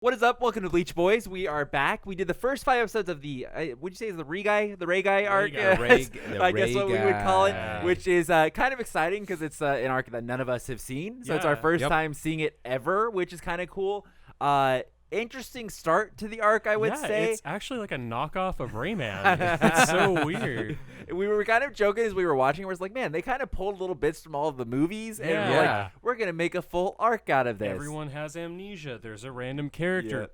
What is up? Welcome to Bleach Boys. We are back. We did the first 5 episodes of the, would you say is the Reigai Arc? I guess what we would call it, which is kind of exciting because it's an arc that none of us have seen. So it's our first time seeing it ever, which is kind of cool. Interesting start to the arc, I would say. It's actually like a knockoff of Rayman. It's so weird. We were kind of joking as we were watching. We're like, man, they kind of pulled little bits from all of the movies, and we're like, we're gonna make a full arc out of this. Everyone has amnesia. There's a random character.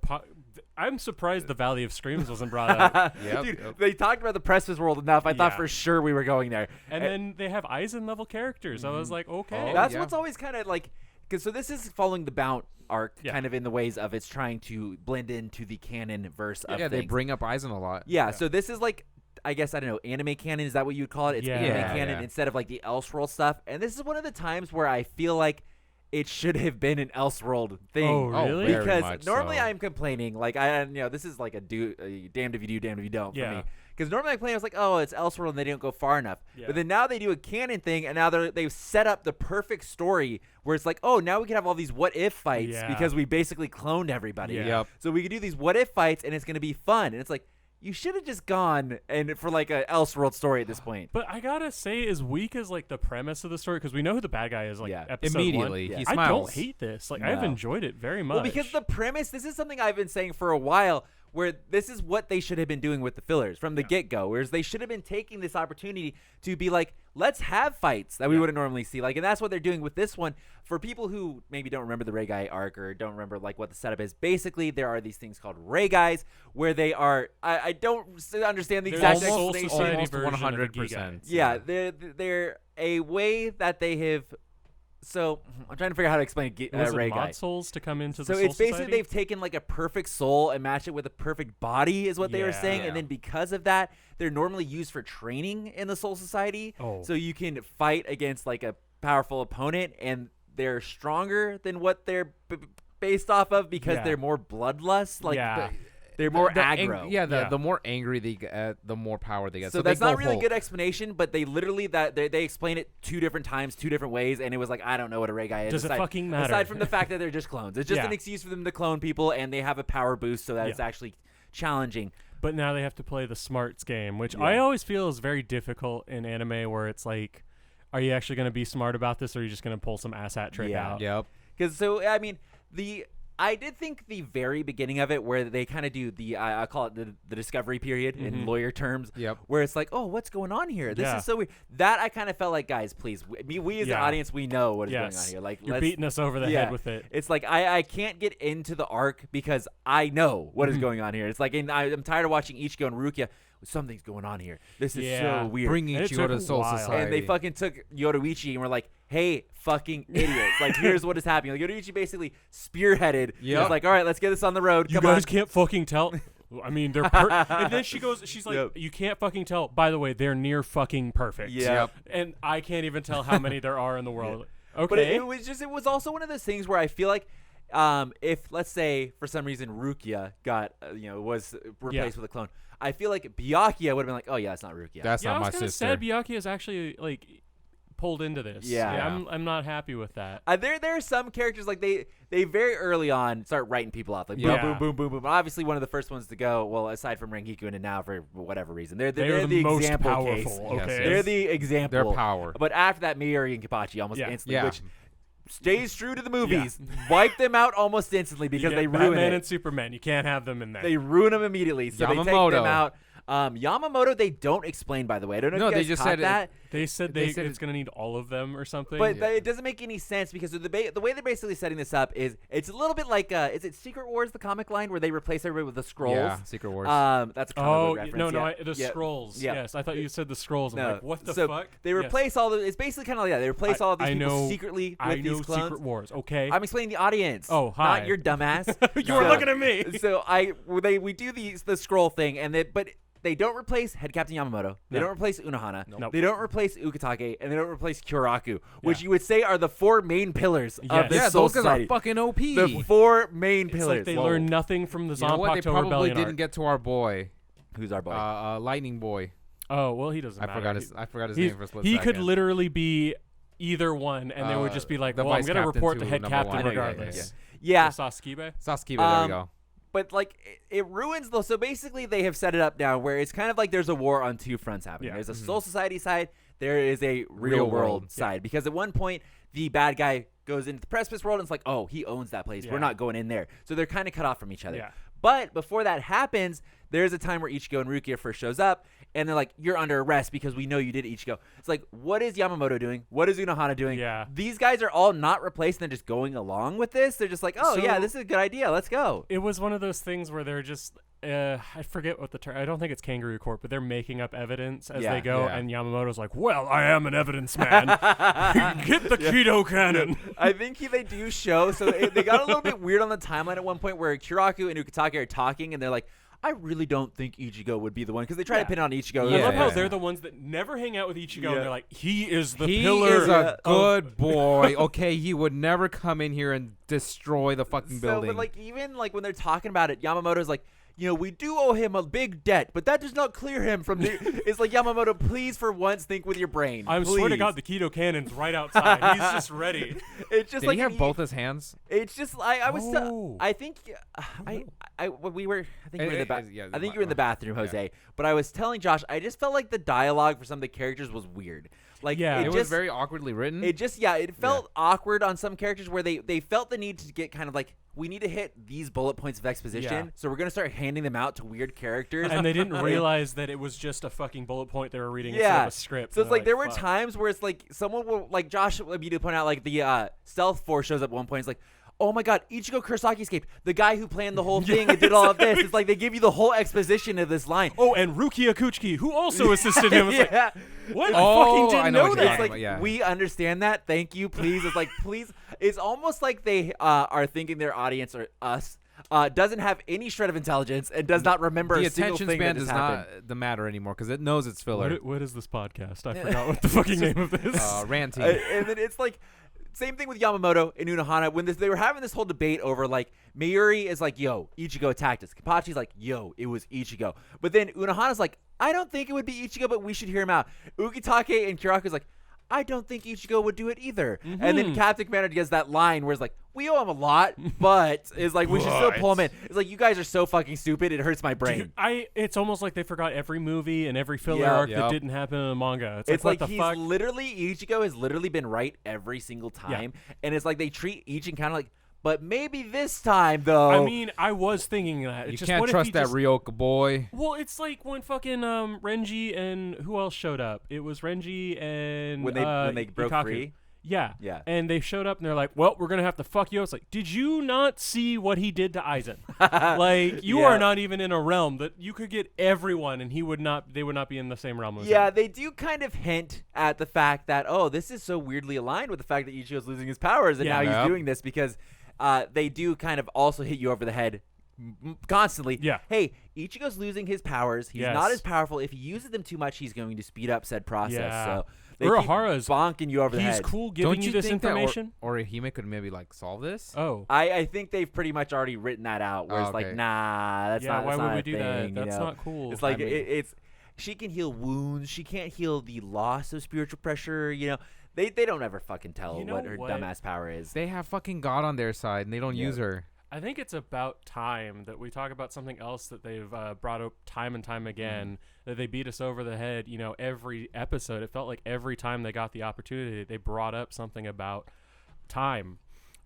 I'm surprised the Valley of Screams wasn't brought up. Dude, they talked about the Precipice World enough. I thought for sure we were going there. And then they have Eisen level characters. I was like, okay. That's what's always kind of like, because so this is following the Bount arc kind of in the ways of it's trying to blend into the canon verse of things. They bring up Eisen a lot. So this is like, I guess, I don't know, anime canon, is that what you would call it? It's anime canon instead of like the Elseworld stuff. And this is one of the times where I feel like it should have been an Elseworld thing. Oh, really? Because normally I'm complaining, like, this is like a damned if you do, damned if you don't for me. Because normally I complain, I was like, oh, it's Elseworld and they didn't go far enough. But then now they do a canon thing, and now they've set up the perfect story where it's like, oh, now we can have all these what-if fights because we basically cloned everybody. So we can do these what-if fights, and it's going to be fun. And it's like, you should have just gone and for like a Elseworld story at this point. But I gotta say, as weak as like the premise of the story, because we know who the bad guy is, like episode immediately. 1. He I smiles. don't hate this. Like I've enjoyed it very much. Well, because the premise, this is something I've been saying for a while, where this is what they should have been doing with the fillers from the get-go, whereas they should have been taking this opportunity to be like, let's have fights that we wouldn't normally see. Like, and that's what they're doing with this one. For people who maybe don't remember the Reigai arc or don't remember like what the setup is, basically there are these things called Reigais where they are, I don't understand the exact explanation. Almost 100%. Yeah, they're a way that they have. So I'm trying to figure out how to explain Reigai. Mod souls to come into the Soul Soul it's basically Society? they've taken like a perfect soul and matched it with a perfect body is what they were saying. And then because of that, they're normally used for training in the Soul Society. So you can fight against like a powerful opponent and they're stronger than what they're based off of because they're more bloodlust. Like they're more aggro. The more angry they get, the more power they get. So that's not really a good explanation, but they literally they explain it 2 different times, 2 different ways, and it was like, I don't know what a Reigai is. Does it fucking matter? Aside from the fact that they're just clones. It's just an excuse for them to clone people, and they have a power boost so that it's actually challenging. But now they have to play the smarts game, which I always feel is very difficult in anime where it's like, are you actually going to be smart about this, or are you just going to pull some asshat trick out? Because, so, I mean, I did think the very beginning of it where they kind of do I call it the discovery period in lawyer terms, where it's like, oh, what's going on here? This is so weird. That I kind of felt like, guys, please, we as an audience, we know what is going on here. Like, you're beating us over the head with it. It's like, I can't get into the arc because I know what is going on here. It's like, and I'm tired of watching Ichigo and Rukia. Something's going on here. This is so weird. Bringing Ichigo to Soul Society. And they fucking took Yoruichi and were like, hey, fucking idiots. Like, here's what is happening. Like, Yoruichi basically spearheaded. He was like, all right, let's get this on the road. You guys can't fucking tell. I mean, they're and then she's like, you can't fucking tell. By the way, they're near fucking perfect. And I can't even tell how many there are in the world. Okay. But it was also one of those things where I feel like if, let's say, for some reason, Rukia was replaced with a clone, I feel like Byakuya would have been like, oh, yeah, that's not Rukia. That's not my sister. I was kind of sad Byakuya is actually, like, pulled into this. I'm not happy with that. There are some characters, like, they very early on start writing people off. Like, boom, boom, boom, boom, boom. Obviously, one of the first ones to go, well, aside from Rengiku and now for whatever reason. They're the most example powerful, case. okay? They're the example. Their power. But after that, Miori and Kapachi almost instantly, which stays true to the movies. Wipe them out almost instantly because they ruin Batman it. and Superman. You can't have them in there. They ruin them immediately. So they take them out. Yamamoto, they don't explain, by the way. I don't know if you guys just caught said that. They said it's going to need all of them or something. But it doesn't make any sense because the way they're basically setting this up is it's a little bit like, is it Secret Wars, the comic line, where they replace everybody with the scrolls? Yeah, Secret Wars. That's a comic reference. No, the scrolls. Yes, I thought you said the scrolls. I'm like, what the fuck? They replace all the, it's basically kind of like that. They replace all of these people secretly with these clones. Secret Wars, okay. I'm explaining the audience. Oh, hi. Not your dumbass. You were looking at me. So we do the scroll thing, but they don't replace Head Captain Yamamoto. They don't replace Unohana. Nope. They don't replace Ukitake, and they don't replace Kyoraku, which you would say are the 4 main pillars of this Soul Society. Those guys are fucking OP. The 4 main pillars. It's like they learn nothing from the Zanpakuto Rebellion. They probably didn't get to our boy. Who's our boy? Lightning Boy. Oh, well, he doesn't matter. I forgot his name for a split He second. could literally be either one, and they would just be like, well, I'm going to report to Head Captain regardless. Yeah. Sasuke, there we go. but like it ruins though. So basically, they have set it up now where it's kind of like there's a war on two fronts happening. There's a Soul Society side. There is a real world side because at one point the bad guy goes into the precipice world and it's like, oh, he owns that place. We're not going in there. So they're kind of cut off from each other. But before that happens, there's a time where Ichigo and Rukia first shows up, and they're like, you're under arrest because we know you did Ichigo. It's like, what is Yamamoto doing? What is Unohana doing? Yeah. These guys are all not replaced, and they're just going along with this. They're just like, oh, yeah, this is a good idea. Let's go. It was one of those things where they're just, I forget what the term, I don't think it's kangaroo court, but they're making up evidence as they go, and Yamamoto's like, well, I am an evidence man. Get the keto cannon. I think they do show, so they got a little bit weird on the timeline at one point where Kiraku and Ukitake are talking, and they're like, I really don't think Ichigo would be the one because they try to pin it on Ichigo. I love how they're the ones that never hang out with Ichigo, and they're like, he is the pillar. He is a good boy. Okay, he would never come in here and destroy the fucking building. But like even like when they're talking about it, Yamamoto's like, you know, we do owe him a big debt, but that does not clear him from the. It's like, Yamamoto, please for once think with your brain. I swear to God, the keto cannon's right outside. He's just ready. It's just Did he have both his hands? It's just I think we were in the bathroom, Jose. Yeah. But I was telling Josh, I just felt like the dialogue for some of the characters was weird. Like it was very awkwardly written. It just it felt awkward on some characters where they felt the need to get kind of like, we need to hit these bullet points of exposition, so we're gonna start handing them out to weird characters. And they didn't realize that it was just a fucking bullet point they were reading instead of a script. So it's like there were times where it's like someone will, like Josh immediately point out, like the stealth force shows up at one point. It's like, oh my God, Ichigo Kurosaki escaped. The guy who planned the whole thing and did all of this. It's like they give you the whole exposition of this line. Oh, and Rukia Kuchiki, who also assisted him. It's like, what? I fucking didn't know that. It's like, we understand that. Thank you, please. It's like, please. It's almost like they are thinking their audience, or us, doesn't have any shred of intelligence and does not remember a single thing that has happened. The attention span does not the matter anymore because it knows it's filler. What is this podcast? I forgot what the fucking name of this. Ranting. And then it's like, same thing with Yamamoto and Unohana. When they were having this whole debate over, like, Mayuri is like, yo, Ichigo attacked us. Kapachi's like, yo, it was Ichigo. But then Unohana's like, I don't think it would be Ichigo, but we should hear him out. Ukitake and Kiraku's like, I don't think Ichigo would do it either. And then Captain Commander gets that line where it's like, we owe him a lot, but it's like, we should still pull him in. It's like, you guys are so fucking stupid, it hurts my brain. Dude, it's almost like they forgot every movie and every filler arc that didn't happen in the manga. It's like, what the fuck? Ichigo has literally been right every single time. And it's like they treat each encounter like, but maybe this time, though. I mean, I was thinking that. You can't trust that Ryoka boy. Well, it's like when fucking Renji and who else showed up? It was Renji and when they broke free. Yeah. And they showed up and they're like, well, we're going to have to fuck you. It's like, did you not see what he did to Aizen? Like, you are not even in a realm that you could get everyone and they would not be in the same realm as him. They do kind of hint at the fact that, oh, this is so weirdly aligned with the fact that Ichigo's losing his powers and now he's doing this because they do kind of also hit you over the head constantly. Hey, Ichigo's losing his powers. He's not as powerful. If he uses them too much, he's going to speed up said process. So they Urahara's bonking you over the head. He's cool giving you this information. Or Hime could maybe like solve this. Oh, I think they've pretty much already written that out. Where it's like, nah, that's not. Why would we do thing, that? That's not cool. It's like it's. She can heal wounds. She can't heal the loss of spiritual pressure. You know, they don't ever fucking tell what her dumbass power is. They have fucking God on their side, and they don't use her. I think it's about time that we talk about something else that they've brought up time and time again, that they beat us over the head, you know, every episode. It felt like every time they got the opportunity, they brought up something about time.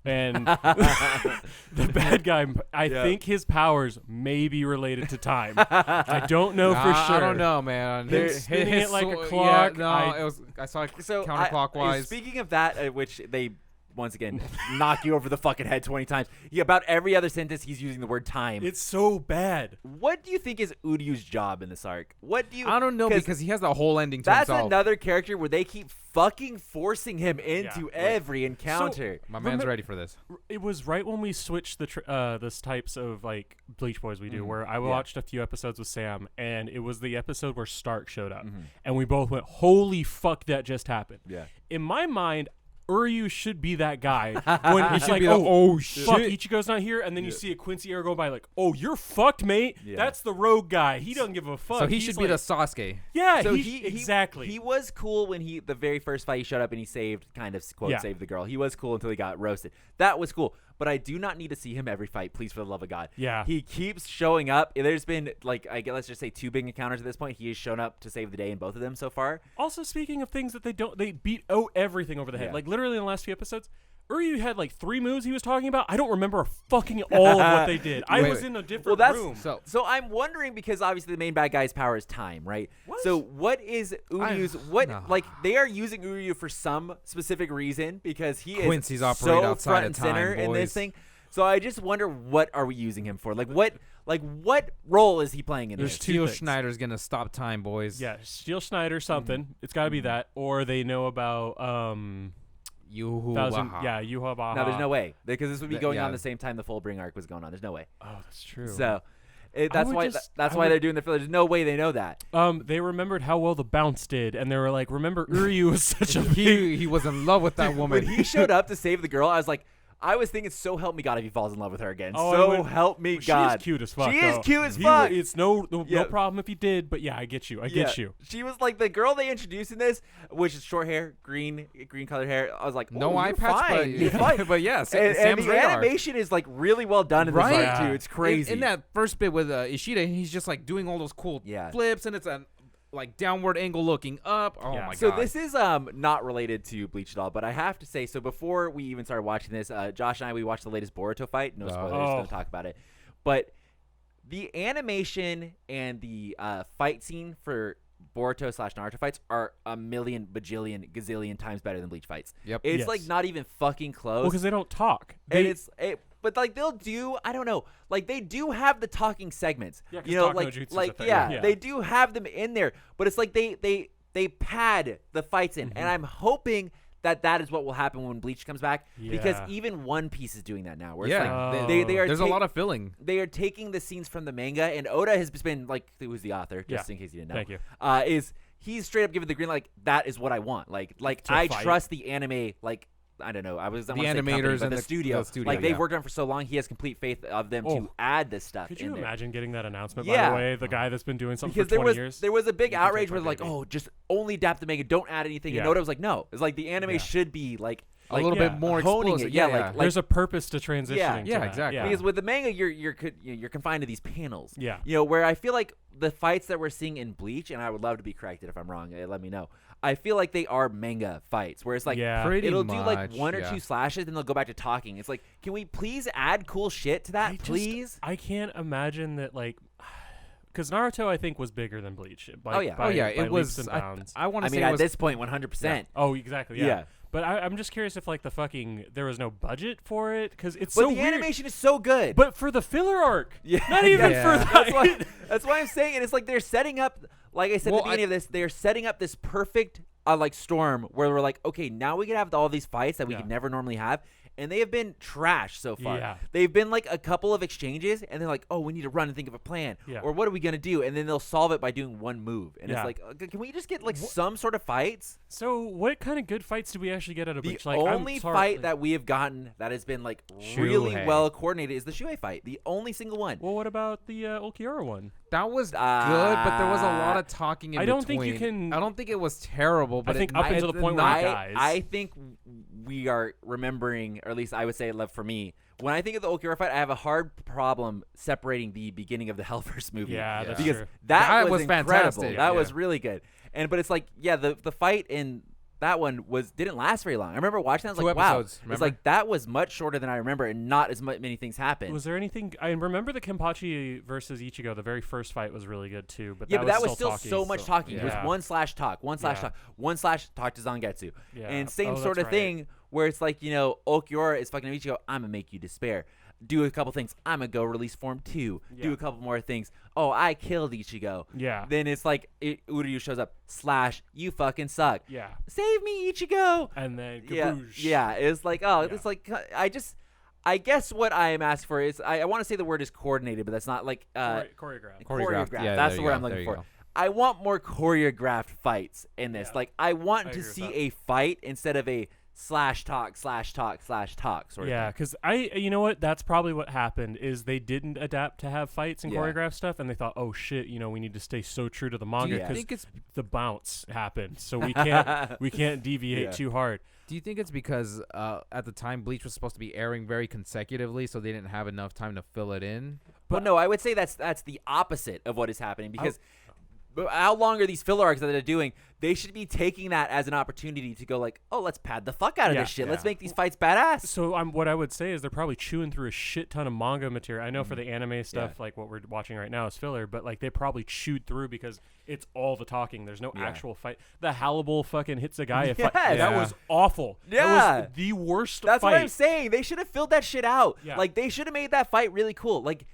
And the bad guy, I think his powers may be related to time. I don't know for sure. I don't know, man. Spinning it like a clock. I saw it counterclockwise. Speaking of that, which they once again knock you over the fucking head 20 times. About every other sentence he's using the word time. It's so bad. What do you think is Uryu's job in this arc? I don't know, because he has the whole ending to himself. That's another character where they keep fucking forcing him into every encounter. So, my man's ready for this. It was right when we switched this types of like Bleach Boys we do, where I watched a few episodes with Sam, and it was the episode where Stark showed up, and we both went, "Holy fuck, that just happened!" In my mind, Uryu should be that guy when it's like, oh shit, fuck, Ichigo's not here, and then you see a Quincy arrow go by, like, oh, you're fucked, mate. That's the rogue guy. He doesn't give a fuck. So he should be the Sasuke. Yeah, so exactly. He was cool when the very first fight he showed up and he saved, kind of quote saved the girl. He was cool until he got roasted. That was cool. but I do not need to see him every fight. Please, for the love of God. Yeah. He keeps showing up. There's been like let's just say 2 big encounters at this point. He has shown up to save the day in both of them so far. Also, speaking of things that they beat everything over the head. Yeah. Like literally in the last few episodes, Uryu had like 3 moves he was talking about. I don't remember fucking all of what they did. I was in a different room. So I'm wondering, because obviously the main bad guy's power is time, right? What? So what is Uryu's like they are using Uryu for some specific reason because he Quincy's is operate so outside front of and center time, in this boys. thing. So I just wonder, what are we using him for? Like what role is he playing in There's this? two Steel things. Schneider's gonna stop time, boys. Yeah, Steel Schneider something. It's got to be that, or they know about Yuha Baha. No, there's no way, because this would be going Yeah. on the same time the Fullbring arc was going on. There's no way. Oh, that's true. So that's would why just- that's I why would- they're doing the filler. There's no way they know that. They remembered how well the bounce did, and they were like, "Remember, Uryu was such a big." He was in love with that woman. When he showed up to save the girl, I was thinking, so help me God if he falls in love with her again. Oh, so help me God. She is cute as fuck. She is though. cute as fuck. It's no Yeah. problem if he did, but yeah, I get you. I get you. She was like the girl they introduced in this, which is short hair, green colored hair. I was like, no oh, eye you're patch, fine. You're fine. but yeah, and Sam's the radar. animation is like really well done in this Right? arc too. It's crazy. In that first bit with Ishida, he's just like doing all those cool flips, and it's a like downward angle looking up. Oh my god. So this is not related to Bleach at all, but I have to say, so before we even started watching this, Josh and I, we watched the latest Boruto fight. No spoilers, don't talk about it. But the animation and the fight scene for Boruto / Naruto fights are a million bajillion gazillion times better than Bleach fights. Yep. It's like not even fucking close. Well, because they don't talk. And but like they'll do, I don't know, like they do have the talking segments. Yeah, 'cause you know, talk no like jutsu's a like thing. yeah, they do have them in there, but it's like they pad the fights in, and I'm hoping that is what will happen when Bleach comes back, because even One Piece is doing that now. Where it's like they are there's a lot of filling. They are taking the scenes from the manga, and Oda has been like, who's the author, just in case you didn't know. Thank you. Is he's straight up giving the green, like that is what I want. Like I trust the anime, like I don't know. I was the animators and the studio. Like they've worked on it for so long. He has complete faith of them to add this stuff. Could you imagine getting that announcement? Yeah. By the way, the guy that's been doing something because for 20 years. There was a big outrage where like, oh, just only adapt the manga, don't add anything. And Oda was like, no, it's like the anime should be like a little bit more honing explosive. it. Yeah, like there's a purpose to transitioning. Yeah, to exactly. That. Because with the manga, you're confined to these panels. Yeah. You know, where I feel like the fights that we're seeing in Bleach, and I would love to be corrected if I'm wrong. Let me know. I feel like they are manga fights, where it's like it'll do like one or two slashes, then they'll go back to talking. It's like, can we please add cool shit to that, please? I can't imagine that, like, because Naruto I think was bigger than Bleach. It was. I want to say at this point, 100%. Oh, exactly. Yeah. But I'm just curious if like there was no budget for it, because it's so the weird. animation is so good. But for the filler arc, not even for that. That's why I'm saying it. It's like they're setting up, like I said at the beginning of this, they're setting up this perfect like storm where we're like, okay, now we can have all these fights that we could never normally have. And they have been trash so far. Yeah. They've been like a couple of exchanges, and they're like, oh, we need to run and think of a plan. Yeah. Or what are we going to do? And then they'll solve it by doing one move. And it's like, can we just get like some sort of fights? So what kind of good fights do we actually get out of Bleach? The like, only fight that we have gotten that has been like really well coordinated is the Shuei fight. The only single one. Well, what about the Ulquiorra one? That was good, but there was a lot of talking in between. I don't think you can. I don't think it was terrible, but I think up until the point where it dies. I think we are remembering, or at least I would say, for me, when I think of the Ulquiorra fight, I have a hard problem separating the beginning of the Hellverse movie. Yeah, that's because true. that was incredible. Fantastic. That was really good. But it's like, the fight in that one didn't last very long. I remember watching that. I was like, wow. Remember? It's like that was much shorter than I remember, and not as many things happened. Was there anything? I remember the Kenpachi versus Ichigo. The very first fight was really good too. But that was still so much talking. Yeah. It was one slash talk to Zangetsu. Yeah. And same sort of thing where it's like, Ulquiorra is fucking Ichigo, I'm gonna make you despair. Do a couple things. I'm gonna go release Form 2. Yeah. Do a couple more things. Oh, I killed Ichigo. Yeah. Then it's like Uryu shows up. / you fucking suck. Yeah. Save me, Ichigo. And then kaboosh. Yeah. It's like, it's like I guess what I am asking for is I want to say the word is coordinated, but that's not like choreographed. Choreographed. Yeah, that's the word I'm looking for. Go. I want more choreographed fights in this. Yeah. Like I want to see a fight instead of a /talk sort of Yeah, because you know what? That's probably what happened is they didn't adapt to have fights and choreograph stuff, and they thought, oh shit, we need to stay so true to the manga because the bounce happened, so we can't deviate too hard. Do you think it's because at the time Bleach was supposed to be airing very consecutively, so they didn't have enough time to fill it in? But no, I would say that's the opposite of what is happening because. How long are these filler arcs that they're doing? They should be taking that as an opportunity to go like, oh, let's pad the fuck out of this shit. Let's make these fights badass. So what I would say is they're probably chewing through a shit ton of manga material. I know for the anime stuff, like what we're watching right now is filler, but like they probably chewed through because it's all the talking. There's no actual fight. The Hannibal fucking Hitsugaya fight, that was awful. Yeah. That was the worst That's fight. what I'm saying. They should have filled that shit out. Yeah. Like they should have made that fight really cool. Like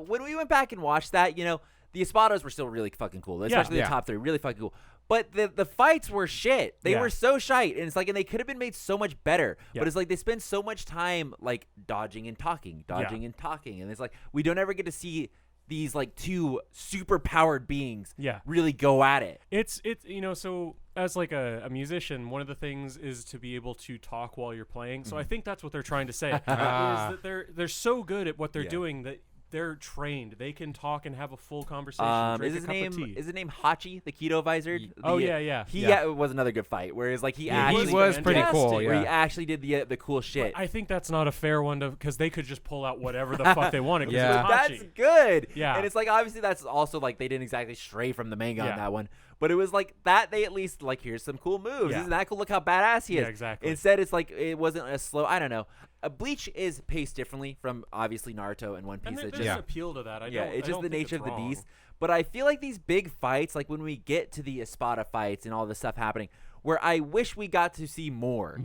when we went back and watched that, the Espadas were still really fucking cool, especially the top three, really fucking cool. But the fights were shit. They were so shite, and it's like, and they could have been made so much better. But it's like they spend so much time like dodging and talking, and it's like we don't ever get to see these like two super powered beings really go at it. It's so as like a musician, one of the things is to be able to talk while you're playing. So I think that's what they're trying to say. Is that they're so good at what they're doing that they're trained. They can talk and have a full conversation. Drink Is a cup of tea. his name Hachi, the keto visored? It was another good fight. Whereas like he was pretty cool. Where he actually did the cool shit. But I think that's not a fair one because they could just pull out whatever the fuck they wanted. That's good. Yeah, and it's like obviously that's also like they didn't exactly stray from the manga on that one. But it was like that they at least like here's some cool moves. Isn't that cool? Look how badass he is. Yeah, exactly. Instead, it's like it wasn't as slow. I don't know. Bleach is paced differently from obviously Naruto and One Piece. And there's appeal to that. It's just the nature of the beast. But I feel like these big fights, like when we get to the Espada fights and all this stuff happening, where I wish we got to see more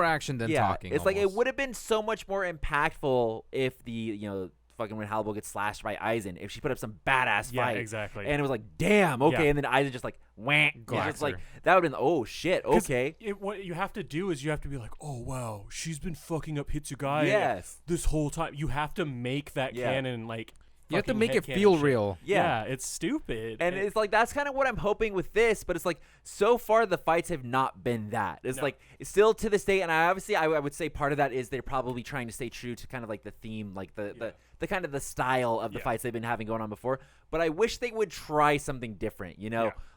action than talking. It's like it would have been so much more impactful if the fucking when Hannibal gets slashed by Aizen, if she put up some badass fight. Yeah, exactly. And it was like, damn, okay. And then Aizen just like, wham. Just like, that would have been, oh, shit, okay. What you have to do is you have to be like, oh, wow, she's been fucking up Hitsugaya this whole time. You have to make that canon like... You have to make it feel real. Yeah, it's stupid. And it's like, that's kind of what I'm hoping with this, but it's like, so far the fights have not been that. It's like, still to this day, and I would say part of that is they're probably trying to stay true to kind of like the theme, like the kind of the style of the fights they've been having going on before. But I wish they would try something different,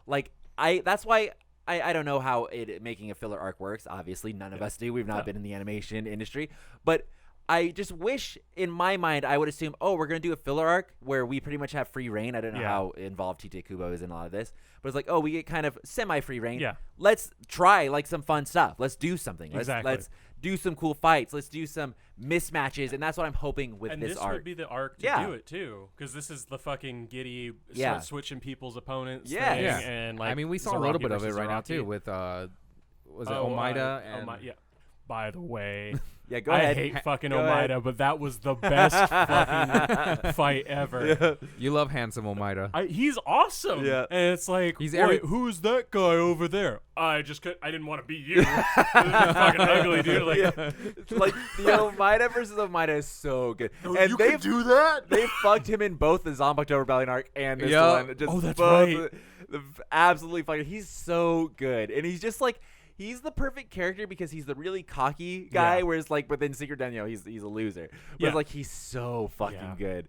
Like, that's why... I don't know how making a filler arc works. Obviously, none of us do. We've not been in the animation industry. But I just wish, in my mind, I would assume, we're going to do a filler arc where we pretty much have free reign. I don't know how involved Tite Kubo is in a lot of this. But it's like, we get kind of semi-free reign. Yeah. Let's try, like, some fun stuff. Let's do something. Let's do some cool fights. Let's do some mismatches. And that's what I'm hoping with this arc. And this would be the arc to do it, too. Because this is the fucking giddy switching people's opponents thing. Yeah. And, like, I mean, we saw a little bit of it right now, too, with, was it Omaeda? By the way... Yeah, go ahead. I hate fucking Omaeda, but that was the best fucking fight ever. Yeah. You love handsome Omaeda. He's awesome. Yeah. And it's like, wait, who's that guy over there? I didn't want to be you. Fucking ugly, dude. Like, like the Omaeda versus Omaeda is so good. Oh, and they do that? They fucked him in both the Zanpakuto Rebellion arc and this one. Just that's right. Absolutely fucking. He's so good. And he's just like, he's the perfect character because he's the really cocky guy, whereas like within Secret Den, he's a loser. But it's like he's so fucking good.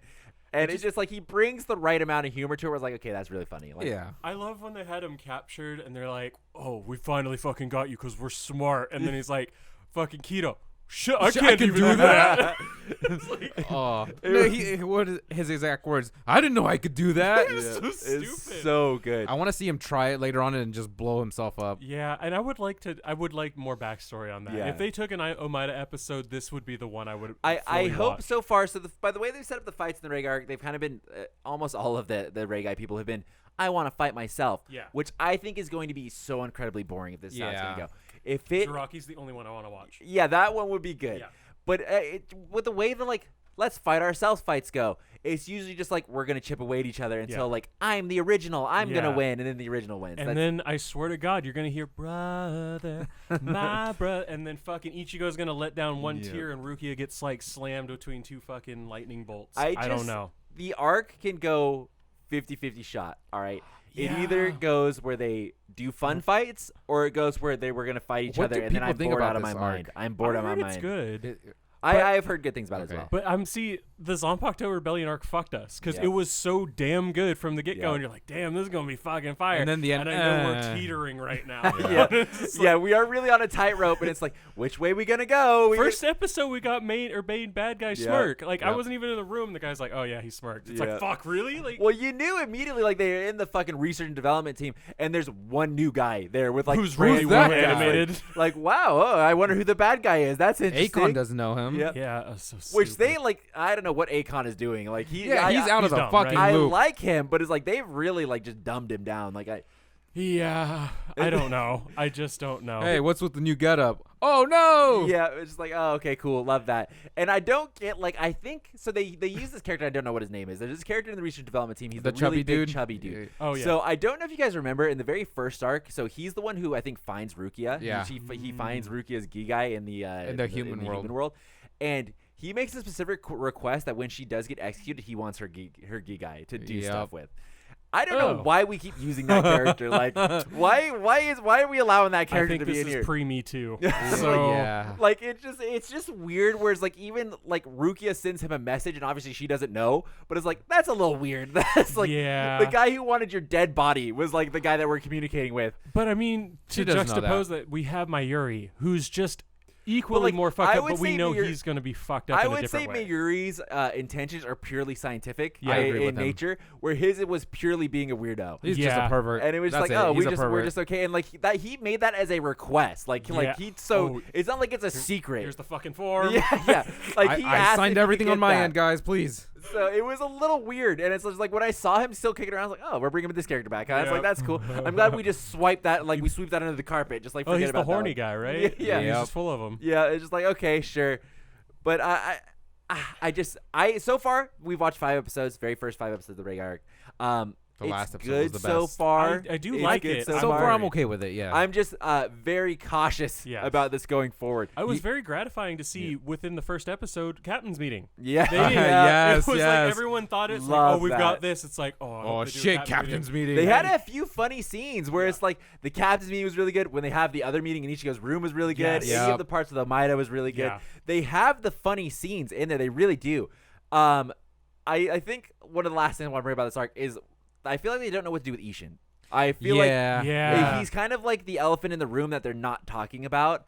And it's just like he brings the right amount of humor to it where it's like, okay, that's really funny. Like, I love when they had him captured and they're like, oh, we finally fucking got you because we're smart. And then he's like, fucking Keto. Shit, I can't even do that. It's like, what is his exact words? I didn't know I could do that. It's so stupid. It's so good. I want to see him try it later on and just blow himself up. Yeah, and I would like more backstory on that. Yeah. If they took an Omaeda episode, this would be the one I would. I hope so far. So by the way they've set up the fights in the Reigai arc, they've kind of been almost all of the Reigai people have been. I want to fight myself. Yeah. Which I think is going to be so incredibly boring if this is how it's going to go. If Jiraki's the only one I want to watch. Yeah, that one would be good. Yeah. But with the way the like let's fight ourselves fights go, it's usually just like we're gonna chip away at each other until like I'm the original, I'm gonna win, and then the original wins. And then I swear to God, you're gonna hear brother, my brother, and then fucking Ichigo's gonna let down one tear, and Rukia gets like slammed between two fucking lightning bolts. I don't know. The arc can go 50-50 shot. All right. It either goes where they do fun fights, or it goes where they were gonna fight each other, and then I'm bored out of my mind. I'm bored out of my mind. It's good. I've heard good things about it as well. But the Zanpakuto Rebellion arc fucked us because it was so damn good from the get-go, and you're like, damn, this is going to be fucking fire. And then the end, and I know we're teetering right now. Yeah, we are really on a tightrope, and it's like, which way we going to go? First episode, we got main bad guy smirk. Like, I wasn't even in the room. The guy's like, oh, yeah, he smirked. It's like, fuck, really? Like, well, you knew immediately, like, they're in the fucking research and development team, and there's one new guy there with, like, who's really well animated. Like, wow, I wonder who the bad guy is. That's interesting. Akon doesn't know him. Yeah, so which they like. I don't know what Akon is doing. Like he's out of the fucking loop. I like him, but it's like they've really like just dumbed him down. Like I don't know. I just don't know. Hey, what's with the new getup? Oh no! Yeah, it's just like, oh, okay, cool, love that. And I don't get like, I think so. They use this character. I don't know what his name is. There's this character in the research and development team. He's the chubby really dude, big chubby dude. Oh yeah. So I don't know if you guys remember in the very first arc. So he's the one who I think finds Rukia. Yeah. He finds Rukia's Gigai in the human world, and he makes a specific request that when she does get executed, he wants her Gigai to do stuff with. I don't know why we keep using that character. Like, why are we allowing that character to be in here? I think this is pre-Me Too. So yeah, like it's just weird. Whereas like even like Rukia sends him a message, and obviously she doesn't know, but it's like that's a little weird. That's like the guy who wanted your dead body was like the guy that we're communicating with. But I mean, to juxtapose that, we have Mayuri, who's just equally more fucked up, but we know he's going to be fucked up in a different way. I would say Mayuri's intentions are purely scientific in nature, where his it was purely being a weirdo. He's just a pervert. And it was just like, we're just okay. And like that, he made that as a request. It's not like it's a secret. Here's the fucking form. Yeah. Like I signed everything on my end, guys, please. So it was a little weird, and it's just like when I saw him still kicking around, I was like, "Oh, we're bringing this character back." It's like that's cool. I'm glad we just swwiped that, like we sweep that under the carpet, just like forget about that. He's the horny guy, right? Yeah, he's just full of them. Yeah, it's just like okay, sure, but I so far we've watched 5 episodes, very first 5 episodes of the Reigai Arc. The last episode good was the best. so far. I do like it. So far, I'm okay with it. Yeah, I'm just very cautious about this going forward. I was very gratifying to see within the first episode captain's meeting. Yeah, yes, it was like everyone thought it's like, oh, we've got this. It's like, oh shit, captain's meeting. They had a few funny scenes where it's like the captain's meeting was really good. When they have the other meeting in Ichigo's room was really good. Any of the parts of the Omaeda was really good. They have the funny scenes in there. They really do. I think one of the last things I want to bring about this arc is I feel like they don't know what to do with Ishin. I feel like he's kind of like the elephant in the room that they're not talking about.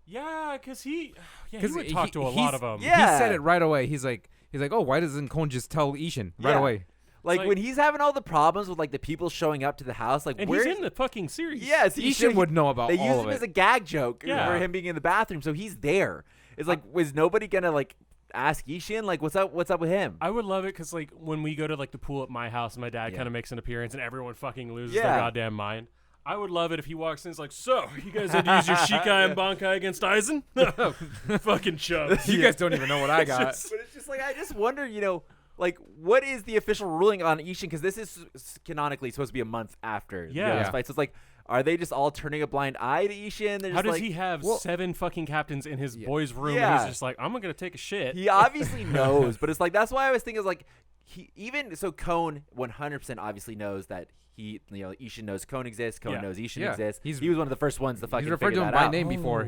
Yeah, because he would talk to a lot of them. Yeah. He said it right away. He's like, oh, why doesn't Kon just tell Ishin right away? Like when he's having all the problems with like the people showing up to the house, like and he's in the fucking series. Yes, Ishin would know about all of it. They use him as a gag joke for him being in the bathroom, so he's there. It's like, was nobody gonna like ask Ishin like what's up with him? I would love it because like when we go to like the pool at my house and my dad kind of makes an appearance and everyone fucking loses their goddamn mind. I would love it if he walks in and is like, so you guys had to use your Shikai and Bankai against Aizen? Fucking chubs. You guys don't even know what I got. But it's just like I just wonder, like what is the official ruling on Ishin, because this is canonically supposed to be a month after this fight. So it's like, are they just all turning a blind eye to Ishin? How does he have 7 fucking captains in his boy's room and he's just like, I'm going to take a shit? He obviously knows, but it's like, that's why I was thinking, like, Kon 100% obviously knows that Ishin knows Kon exists. Kon knows Ishin exists. He was one of the first ones to fucking figure that out. He's referred to him by name before.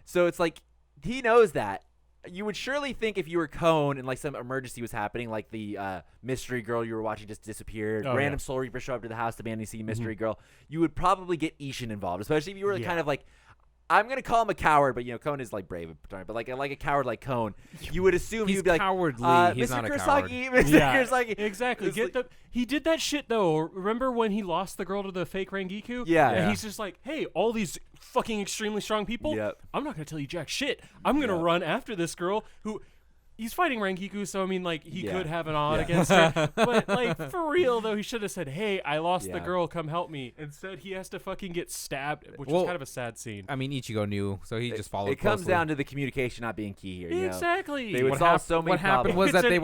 So it's like, he knows that. You would surely think if you were Kon and like some emergency was happening, like the mystery girl you were watching just disappeared, random Soul Reaper show up to the house demanding to see mystery girl, you would probably get Ishin involved, especially if you were kind of like, I'm gonna call him a coward, but Kon is like brave, but like a coward like Kon, you would assume he'd be like cowardly. He's not a coward. Mr. Kurosaki, exactly. He did that shit though. Remember when he lost the girl to the fake Rangiku? Yeah. He's just like, hey, all these fucking extremely strong people. Yep. I'm not gonna tell you jack shit. I'm gonna run after this girl who. He's fighting Rangiku, so I mean, like, he could have an odd against her. But, like, for real, though, he should have said, hey, I lost the girl, come help me. Instead, he has to fucking get stabbed, which is kind of a sad scene. I mean, Ichigo knew, so he just followed It comes down to the communication not being key here. Exactly. They would solve so many What happened problems. was that they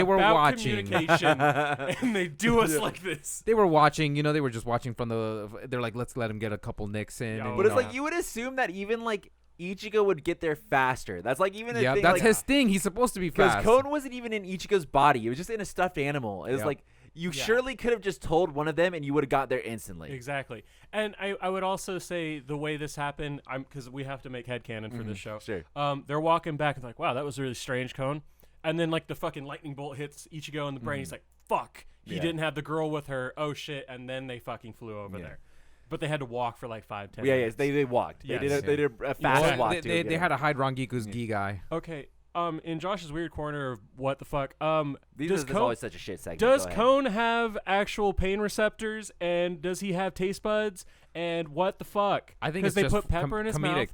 were watching. Communication, and they do us like this. They were watching, they were just watching from they're like, let's let him get a couple nicks in. But it's like, you would assume that even, like, Ichigo would get there faster. That's like even a thing. That's like, his thing. He's supposed to be fast. Because Kon wasn't even in Ichigo's body. It was just in a stuffed animal. It was like You surely could have just told one of them, and you would have got there instantly. Exactly. And I would also say the way this happened, because we have to make headcanon for this show. Sure. They're walking back and like, wow, that was really strange, Cone. And then like the fucking lightning bolt hits Ichigo in the brain. He's like, fuck, he didn't have the girl with her. Oh shit! And then they fucking flew over there. But they had to walk for like 5-10 minutes. They walked. Yes. They did a fast walk. They had to hide Rangiku's gi guy. Okay. In Josh's weird corner of what the fuck, This is always such a shit segment. Does Cone have actual pain receptors, and does he have taste buds, and what the fuck? I think it's they just put pepper in his comedic. mouth.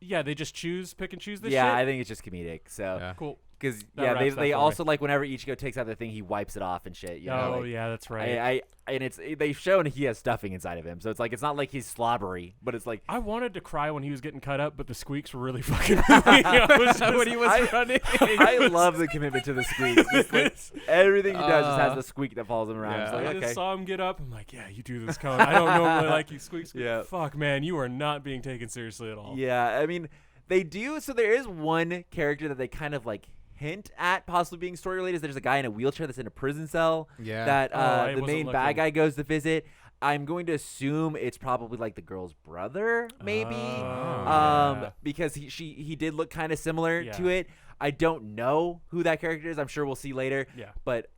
Yeah, they just pick and choose this shit? Yeah, I think it's just comedic. So cool. Because That they also like whenever Ichigo takes out the thing, he wipes it off and shit. You know, yeah, that's right. And they've shown he has stuffing inside of him, so it's like it's not like he's slobbery, but it's like I wanted to cry when he was getting cut up, but the squeaks were really fucking funny when he was running. I love the commitment to the squeak. Like, everything he does just has the squeak that follows him around. Yeah. Like, I just saw him get up. I'm like, yeah, you do this, Cone. I don't normally like you squeak. Yeah. Fuck, man, you are not being taken seriously at all. Yeah, I mean, they do. So there is one character that they kind of like hint at possibly being story related. There's a guy in a wheelchair that's in a prison cell that the main bad guy goes to visit. I'm going to assume it's probably like the girl's brother, maybe, because he did look kind of similar to it. I don't know who that character is. I'm sure we'll see later. Yeah, but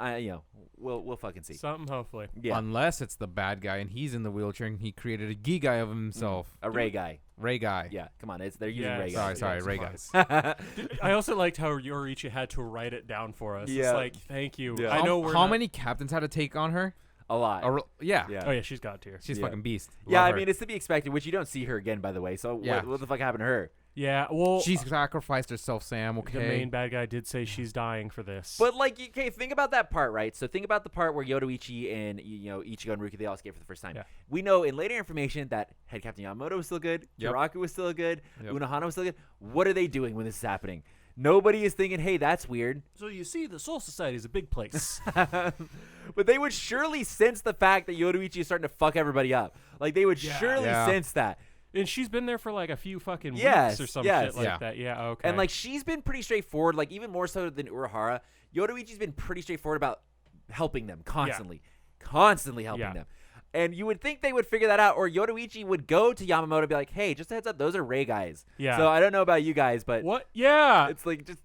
we'll fucking see something hopefully. Yeah, unless it's the bad guy and he's in the wheelchair and he created a gi guy of himself. A Reigai. Reigai. Yeah, come on, they're using Reigai. Sorry, Reigai. I also liked how Yoriichi had to write it down for us. Yeah. It's like, thank you. Yeah. I know how many captains had to take on her? A lot. Yeah. Oh yeah, she's got tier. She's fucking beast. Yeah, Love I her. mean, it's to be expected, which you don't see her again, by the way. So what the fuck happened to her? Yeah, well, she sacrificed herself, Sam. Okay. The main bad guy did say she's dying for this. But like, okay, think about that part, right? So think about the part where Yoruichi and Ichigo and Ruki, they all escape for the first time. Yeah. We know in later information that Head Captain Yamamoto was still good, Kiraku was still good, Unohana was still good. What are they doing when this is happening? Nobody is thinking, hey, that's weird. So you see, the Soul Society is a big place. But they would surely sense the fact that Yoruichi is starting to fuck everybody up. Like, they would surely sense that. And she's been there for like a few fucking weeks or some shit like that. Yeah, okay. And like, she's been pretty straightforward, like even more so than Urahara. Yoruichi's been pretty straightforward about helping them constantly. Constantly helping them. And you would think they would figure that out, or Yoruichi would go to Yamamoto and be like, hey, just a heads up, those are Rei guys. Yeah. So I don't know about you guys, but what? Yeah. It's like, just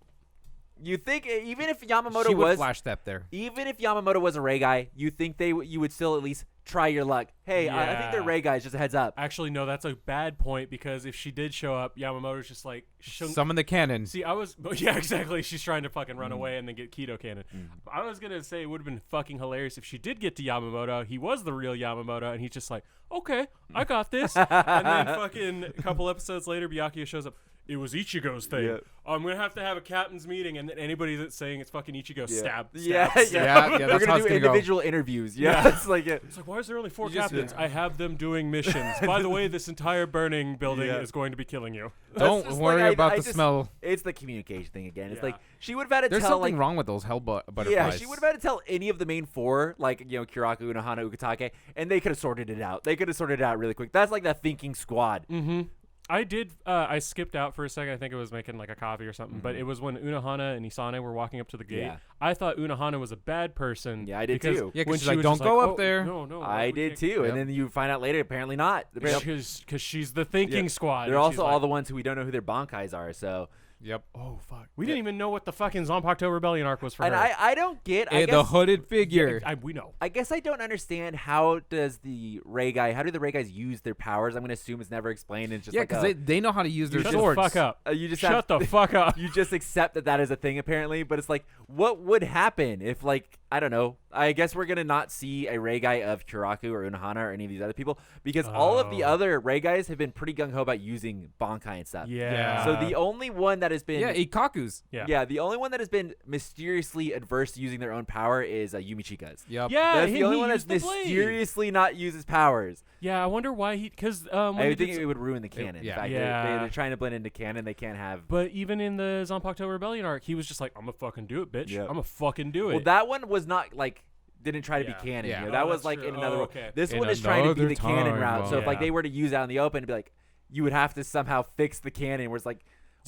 you think even if Yamamoto she would was flash step there. Even if Yamamoto was a Rei guy, you think you would still at least try your luck. Hey, I think they're Rei guys, just a heads up. Actually, no, that's a bad point, because if she did show up, Yamamoto's just like summon the cannon. See, yeah, exactly. She's trying to fucking run away and then get Keto cannon. I was gonna say it would have been fucking hilarious if she did get to Yamamoto. He was the real Yamamoto, and he's just like, okay, I got this. And then fucking a couple episodes later, Byakuya shows up. It was Ichigo's thing. Yeah. I'm gonna have to have a captain's meeting, and then anybody that's saying it's fucking Ichigo, stab. We're gonna do individual interviews. Yeah, it's like it's like, why is there only 4 captains? I have them doing missions. By the way, this entire burning building is going to be killing you. Don't worry about the smell. It's the communication thing again. It's like she would have had to There's tell. There's something wrong with those hell butterflies. Yeah, she would have had to tell any of the main 4, like Kiraku, Unohana, Ukitake, and they could have sorted it out. They could have sorted it out really quick. That's like that thinking squad. Mm-hmm. I did. I skipped out for a second. I think it was making like a coffee or something. But it was when Unohana and Isane were walking up to the gate. Yeah. I thought Unohana was a bad person. Yeah, I did too. Yeah, because she's like, don't go up there. No. I did too. Yep. And then you find out later, apparently not. Because she's the thinking squad. They're also all the ones who we don't know who their Bankais are. So. Yep. Oh fuck. We didn't even know what the fucking Zanpakuto Rebellion arc was for her. And I don't get the hooded figure. Yeah, we know. I guess I don't understand how do the Rei guys use their powers? I'm gonna assume it's never explained. It's just because they know how to use their swords. Shut the fuck up. You just shut the fuck up. You just accept that is a thing apparently. But it's like, what would happen if I don't know. I guess we're gonna not see a Rei guy of Kiraku or Unohana or any of these other people because all of the other Rei guys have been pretty gung ho about using Bankai and stuff. Yeah. So the only one that has been Ikaku's. Yeah. The only one that has been mysteriously adverse to using their own power is Yumichika's. Yep. Yeah. That's the only one that's mysteriously not uses powers. Yeah. I wonder why because I think it would ruin the canon. In fact, yeah. They're trying to blend into canon. They can't have. But even in the Zanpakuto Rebellion arc, he was just like, "I'm gonna fucking do it, bitch. Yep. I'm gonna fucking do it." Well, that one was not like. Didn't try to be canon. Yeah. That was like true. in another. Okay. This in one is trying to be the canon time, route. So if yeah. they were to use it out in the open, it'd be like you would have to somehow fix the canon. Where it's like,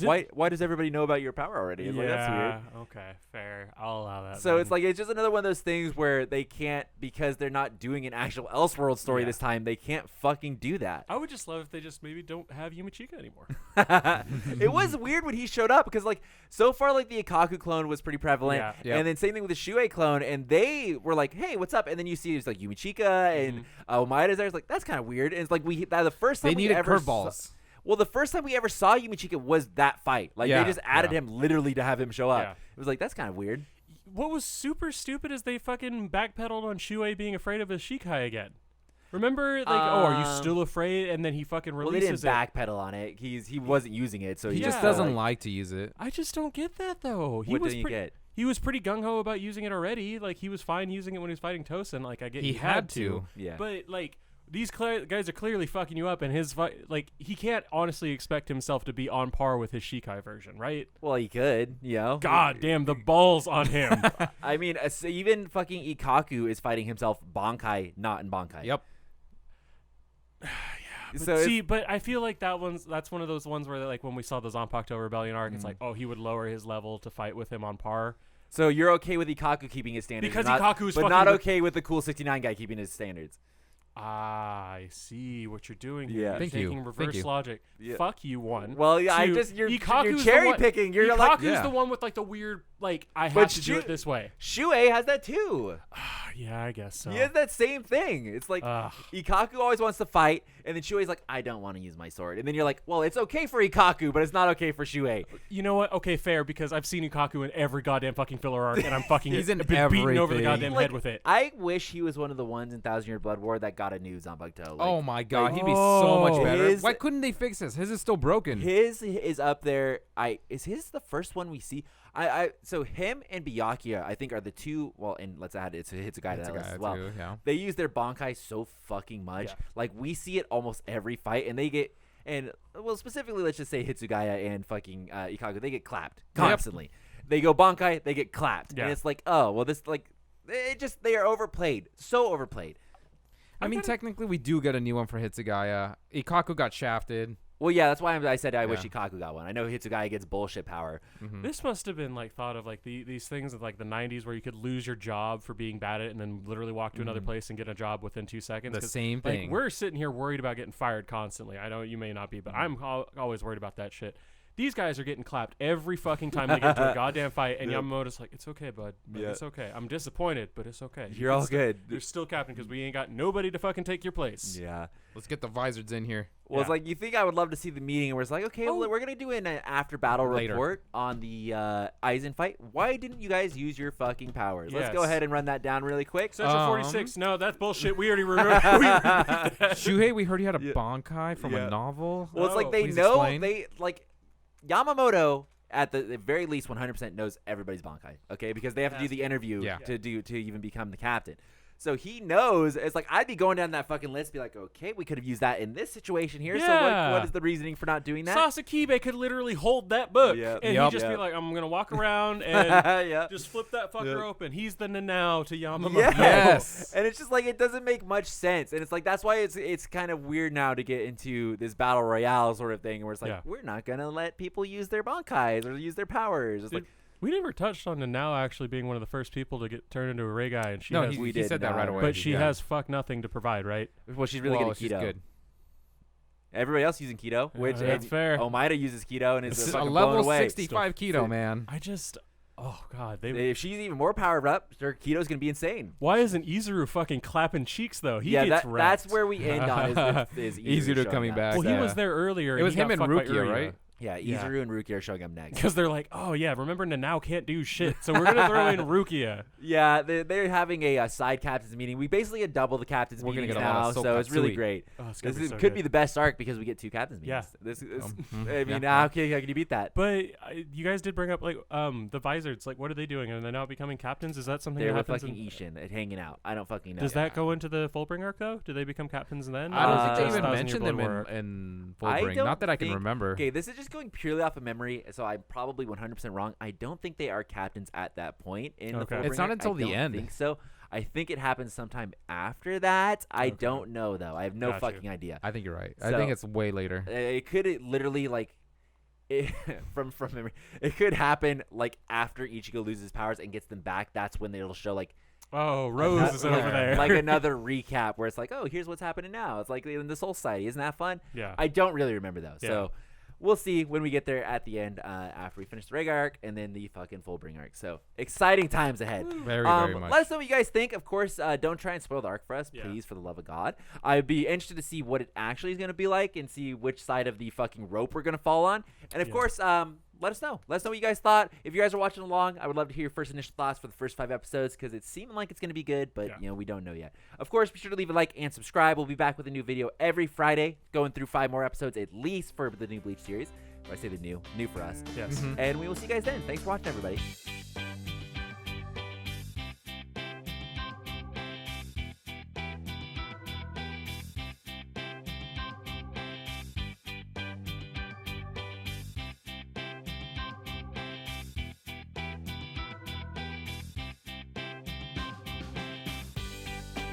Why does everybody know about your power already? It's like, that's weird. Okay, fair. I'll allow that. So it's like it's just another one of those things where they can't, because they're not doing an actual Elseworld story this time. They can't fucking do that. I would just love if they just maybe don't have Yumachika anymore. It was weird when he showed up because like so far like the Ikaku clone was pretty prevalent, and then same thing with the Shuei clone, and they were like, hey, what's up? And then you see it's like Yumachika and Omaeda's there. It's like that's kind of weird. And it's like the first time they needed ever curveballs. Well, the first time we ever saw Yumachika was that fight. Like, they just added him literally to have him show up. Yeah. It was like, that's kind of weird. What was super stupid is they fucking backpedaled on Shuei being afraid of his Shikai again. Remember, like, are you still afraid? And then he fucking releases it. Well, they didn't backpedal on it. He wasn't using it, so he just doesn't like to use it. I just don't get that, though. What didn't you get? He was pretty gung-ho about using it already. Like, he was fine using it when he was fighting Tosin. Like, I get he had to. Yeah. But, like... These guys are clearly fucking you up, and he can't honestly expect himself to be on par with his Shikai version, right? Well, he could, God damn, the balls on him. I mean, even fucking Ikaku is fighting himself Bankai, not in Bankai. Yep. But I feel like that's one of those ones where like when we saw the Zanpakuto Rebellion arc, it's like, oh, he would lower his level to fight with him on par. So you're okay with Ikaku keeping his standards, because Ikaku is but not okay with the cool 69 guy keeping his standards. I see what you're doing here. Yeah. You're taking reverse logic. Yeah. Fuck you, one. Well, yeah, you're cherry picking. You're Ikaku's the one with like the weird, like, I have to do it this way. Shuei has that too. Yeah, I guess so. He has that same thing. It's like Ikaku always wants to fight, and then Shuei's like, I don't want to use my sword. And then you're like, well, it's okay for Ikaku, but it's not okay for Shuei. You know what? Okay, fair, because I've seen Ikaku in every goddamn fucking filler arc, and I'm fucking He's in been beaten over the goddamn head with it. I wish he was one of the ones in Thousand Year Blood War that got a new Zanpakuto. Oh my god, he'd be so much better. Why couldn't they fix this? His is still broken. His is up there. Is his the first one we see? So him and Byakuya, I think, are the two. Well, and let's add it's a guy to that list as well. Too, yeah. They use their Bankai so fucking much. Yeah. Like we see it almost every fight, and they get specifically let's just say Hitsugaya and fucking Ikaku, they get clapped constantly. Yep. They go Bankai, they get clapped, and it's like, oh well, this like they are overplayed, so overplayed. I mean, technically, we do get a new one for Hitsugaya. Ikaku got shafted. Well, yeah, that's why I said I wish Ikaku got one. I know Hitsugaya gets bullshit power. Mm-hmm. This must have been like thought of like these things of like the 90s where you could lose your job for being bad at it and then literally walk to another place and get a job within 2 seconds. The same thing. Like, we're sitting here worried about getting fired constantly. I know you may not be, but I'm always worried about that shit. These guys are getting clapped every fucking time they get into a goddamn fight, and Yamamoto's like, it's okay, bud. It's okay. I'm disappointed, but it's okay. You're all good. You're still captain because we ain't got nobody to fucking take your place. Yeah. Let's get the Vizards in here. Well, it's like, you think I would love to see the meeting where it's like, okay, well, we're going to do an after-battle report on the Aizen fight. Why didn't you guys use your fucking powers? Let's go ahead and run that down really quick. Section 46. No, that's bullshit. We already removed Shuhei, we heard he had a Bankai from a novel. Well, it's like they know. Explain. Yamamoto, at the very least, 100% knows everybody's Bankai, okay? Because they have to do the interview to even become the captain. So he knows. It's like, I'd be going down that fucking list, be like, okay, we could have used that in this situation here. So what is the reasoning for not doing that? Sasakibe could literally hold that book, and he'd just be like, I'm going to walk around and just flip that fucker open. He's the Nanao to Yamamoto. Yes. And it's just like, it doesn't make much sense. And it's like, that's why it's kind of weird now to get into this battle royale sort of thing where it's like, we're not going to let people use their Bankais or use their powers. It's like, we never touched on Nanao actually being one of the first people to get turned into a Reigai, and he said that right away. But she has fuck nothing to provide, right? Well, she's really good at keto. Good. Everybody else using keto, which that's fair. Omaeda uses keto and is a level 65 keto, man. Oh god, if she's even more powered up, her keto's gonna be insane. Why isn't Izuru fucking clapping cheeks though? He gets wrecked. That's where we end on is Izuru coming back. Well, he was there earlier. It was him and Rukia, right? Yeah, Izuru and Rukia are showing up next. Because they're like, oh yeah, remember Nanao can't do shit, so we're gonna throw in Rukia. Yeah, they're having a side captains meeting. We basically get double the captains meetings now, so it's really great. Oh, this could be the best arc because we get 2 captains meetings. I mean, how can you beat that? But you guys did bring up like the Vizards. Like, what are they doing? Are they now becoming captains? Is that something they're that happens? They're fucking Ishin at hanging out. I don't fucking know. Does that go into the Fullbring arc though? Do they become captains then? I don't think they even mentioned them in Fullbring. Not that I can remember. Okay, this is just going purely off of memory, so I'm probably 100% wrong. I don't think they are captains at that point in the Fullbringer. It's not until the end. I think so. I think it happens sometime after that. I don't know though. I have no fucking idea. I think you're right. I think it's way later. It could literally like from memory, it could happen like after Ichigo loses powers and gets them back. That's when they'll show like, oh, Rose is over there, like another recap where it's like, oh, here's what's happening now. It's like in the Soul Society. Isn't that fun? Yeah. I don't really remember though, Yeah. so we'll see when we get there at the end after we finish the Reigai arc and then the fucking Fullbring arc. So exciting times ahead. Very much. Let us know what you guys think. Of course, don't try and spoil the arc for us, please, for the love of God. I'd be interested to see what it actually is going to be like and see which side of the fucking rope we're going to fall on. And of course, let us know. Let us know what you guys thought. If you guys are watching along, I would love to hear your first initial thoughts for the first 5 episodes because it's seeming like it's going to be good, but we don't know yet. Of course, be sure to leave a like and subscribe. We'll be back with a new video every Friday, going through 5 more episodes at least for the new Bleach series. Or I say the new for us. Yes. And we will see you guys then. Thanks for watching, everybody.